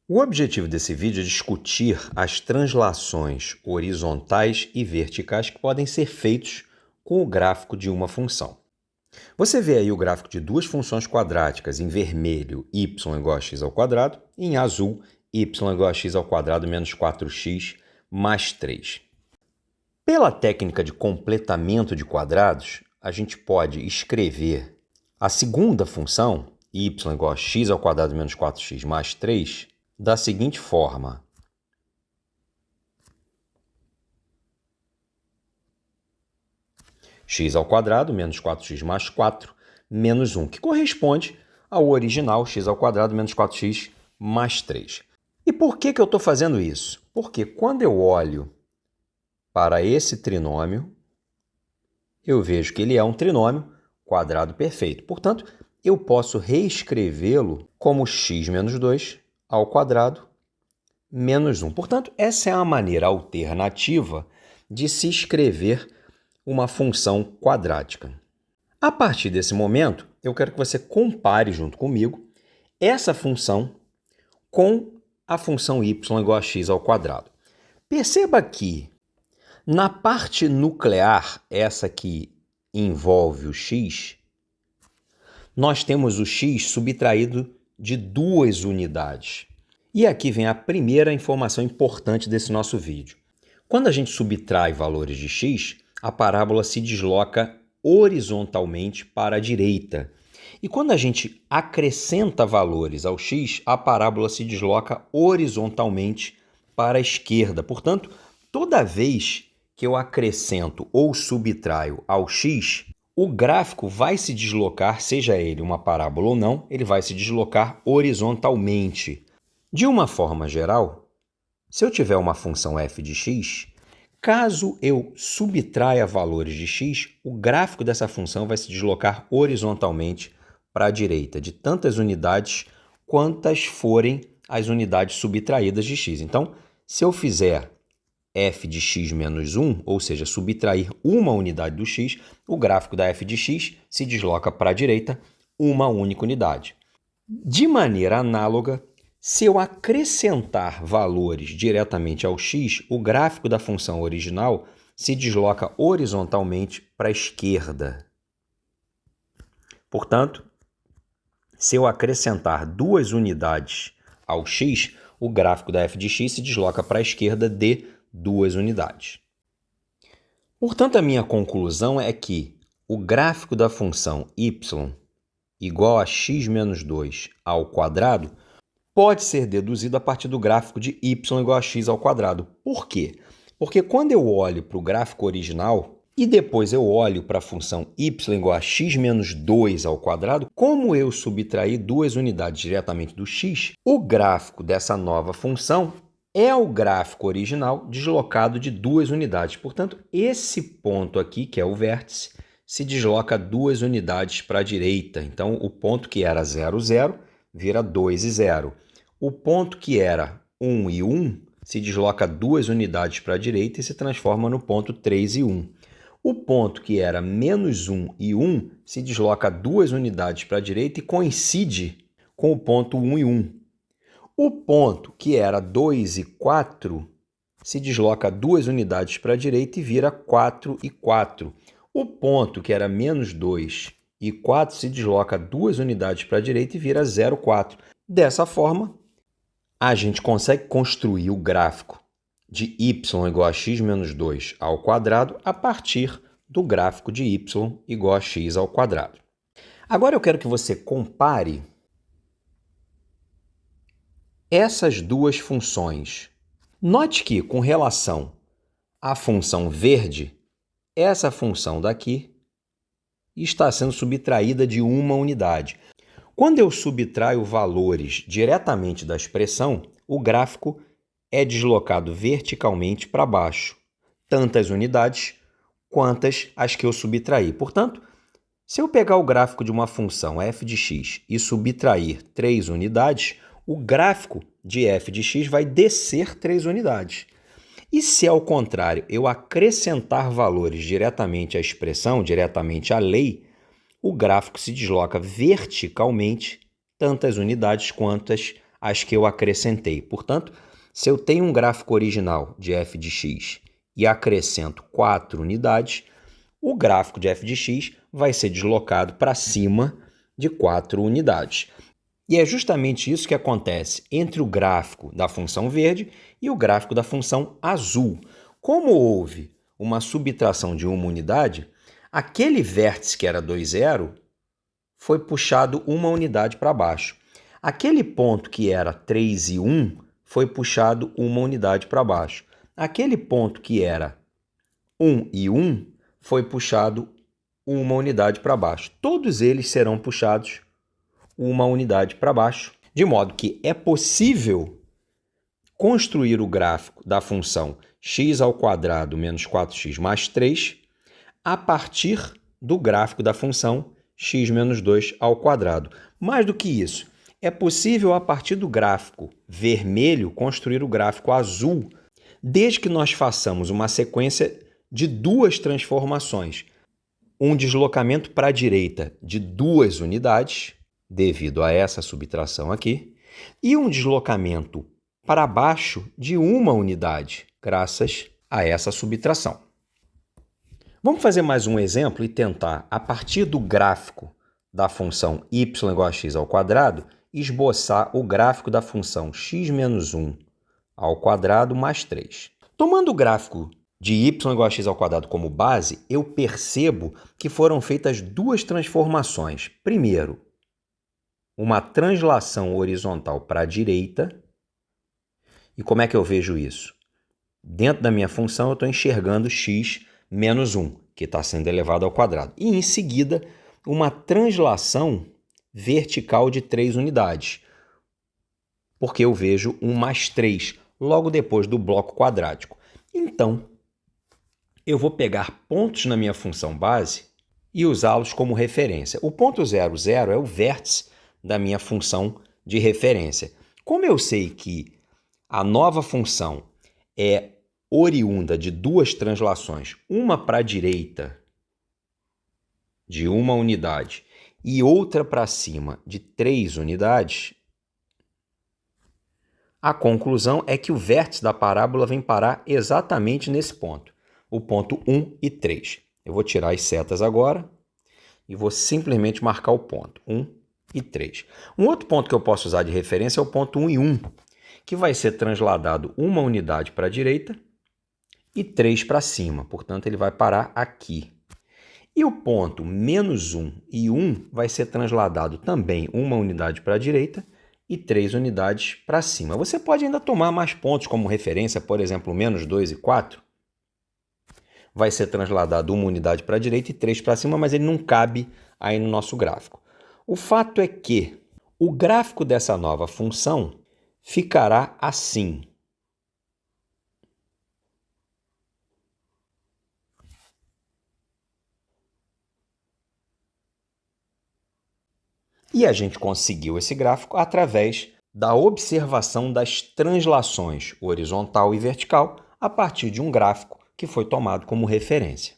O objetivo desse vídeo é discutir as translações horizontais e verticais que podem ser feitos com o gráfico de uma função. Você vê aí o gráfico de duas funções quadráticas, em vermelho, y igual a x ao quadrado, e em azul, y igual a x ao quadrado menos 4x mais 3. Pela técnica de completamento de quadrados, a gente pode escrever a segunda função, y igual a x ao quadrado menos 4x mais 3, da seguinte forma. X ao quadrado menos 4x mais 4 menos 1, que corresponde ao original x ao quadrado menos 4x mais 3. E por que eu estou fazendo isso? Porque quando eu olho para esse trinômio, eu vejo que ele é um trinômio quadrado perfeito. Portanto, eu posso reescrevê-lo como x menos 2 ao quadrado menos 1. Portanto, essa é a maneira alternativa de se escrever uma função quadrática. A partir desse momento, eu quero que você compare junto comigo essa função com a função y igual a x ao quadrado. Perceba que na parte nuclear, essa que envolve o x, nós temos o x subtraído de duas unidades. E aqui vem a primeira informação importante desse nosso vídeo. Quando a gente subtrai valores de x, a parábola se desloca horizontalmente para a direita. E quando a gente acrescenta valores ao x, a parábola se desloca horizontalmente para a esquerda. Portanto, toda vez que eu acrescento ou subtraio ao x, o gráfico vai se deslocar, seja ele uma parábola ou não, ele vai se deslocar horizontalmente. De uma forma geral, se eu tiver uma função f de x, caso eu subtraia valores de x, o gráfico dessa função vai se deslocar horizontalmente para a direita, de tantas unidades quantas forem as unidades subtraídas de x. Então, se eu fizer f de x menos 1, ou seja, subtrair uma unidade do x, o gráfico da f de x se desloca para a direita uma única unidade. De maneira análoga, se eu acrescentar valores diretamente ao x, o gráfico da função original se desloca horizontalmente para a esquerda. Portanto, se eu acrescentar duas unidades ao x, o gráfico da f de x se desloca para a esquerda de duas unidades. Portanto, a minha conclusão é que o gráfico da função y igual a x menos 2 ao quadrado pode ser deduzido a partir do gráfico de y igual a x ao quadrado. Por quê? Porque quando eu olho para o gráfico original e depois eu olho para a função y igual a x menos 2 ao quadrado, como eu subtraí duas unidades diretamente do x, o gráfico dessa nova função é o gráfico original deslocado de duas unidades. Portanto, esse ponto aqui, que é o vértice, se desloca duas unidades para a direita. Então, o ponto que era 0, 0, vira 2 e 0. O ponto que era 1 e 1 se desloca duas unidades para a direita e se transforma no ponto 3 e 1. O ponto que era menos 1 e 1 se desloca duas unidades para a direita e coincide com o ponto 1 e 1. O ponto que era 2 e 4 se desloca duas unidades para a direita e vira 4 e 4. O ponto que era menos 2 e 4 se desloca duas unidades para a direita e vira 0, 4. Dessa forma, a gente consegue construir o gráfico de y igual a x menos 2 ao quadrado a partir do gráfico de y igual a x ao quadrado. Agora eu quero que você compare essas duas funções. Note que, com relação à função verde, essa função daqui está sendo subtraída de uma unidade. Quando eu subtraio valores diretamente da expressão, o gráfico é deslocado verticalmente para baixo, tantas unidades quantas as que eu subtraí. Portanto, se eu pegar o gráfico de uma função f de x e subtrair 3 unidades, o gráfico de f de x vai descer 3 unidades. E se, ao contrário, eu acrescentar valores diretamente à expressão, diretamente à lei, o gráfico se desloca verticalmente tantas unidades quantas as que eu acrescentei. Portanto, se eu tenho um gráfico original de f de x e acrescento 4 unidades, o gráfico de f de x vai ser deslocado para cima de 4 unidades. E é justamente isso que acontece entre o gráfico da função verde e o gráfico da função azul. Como houve uma subtração de uma unidade, aquele vértice que era 2, 0 foi puxado uma unidade para baixo. Aquele ponto que era 3 e 1 foi puxado uma unidade para baixo. Aquele ponto que era 1 e 1 foi puxado uma unidade para baixo. Todos eles serão puxados uma unidade para baixo, de modo que é possível construir o gráfico da função x² menos 4x mais 3 a partir do gráfico da função x menos 2². Mais do que isso, é possível a partir do gráfico vermelho construir o gráfico azul, desde que nós façamos uma sequência de 2 transformações. Um deslocamento para a direita de 2 unidades, devido a essa subtração aqui, e um deslocamento para baixo de 1 unidade, graças a essa subtração. Vamos fazer mais um exemplo e tentar, a partir do gráfico da função y igual a x², esboçar o gráfico da função x menos 1² mais 3. Tomando o gráfico de y igual a x² como base, eu percebo que foram feitas 2 transformações. Primeiro, uma translação horizontal para a direita. E como é que eu vejo isso? Dentro da minha função, eu estou enxergando x menos 1, que está sendo elevado ao quadrado. E, em seguida, uma translação vertical de 3 unidades, porque eu vejo 1 mais 3 logo depois do bloco quadrático. Então, eu vou pegar pontos na minha função base e usá-los como referência. O ponto 0, 0 é o vértice da minha função de referência. Como eu sei que a nova função é oriunda de 2 translações, uma para a direita de 1 unidade e outra para cima de 3 unidades, a conclusão é que o vértice da parábola vem parar exatamente nesse ponto, o ponto 1 e 3. Eu vou tirar as setas agora e vou simplesmente marcar o ponto 1 e 3. Um outro ponto que eu posso usar de referência é o ponto 1 e 1, que vai ser transladado 1 unidade para a direita e 3 para cima, portanto ele vai parar aqui. E o ponto menos 1 e 1 vai ser transladado também 1 unidade para a direita e 3 unidades para cima. Você pode ainda tomar mais pontos como referência, por exemplo, menos 2 e 4. Vai ser transladado 1 unidade para a direita e 3 para cima, mas ele não cabe aí no nosso gráfico. O fato é que o gráfico dessa nova função ficará assim. E a gente conseguiu esse gráfico através da observação das translações horizontal e vertical a partir de um gráfico que foi tomado como referência.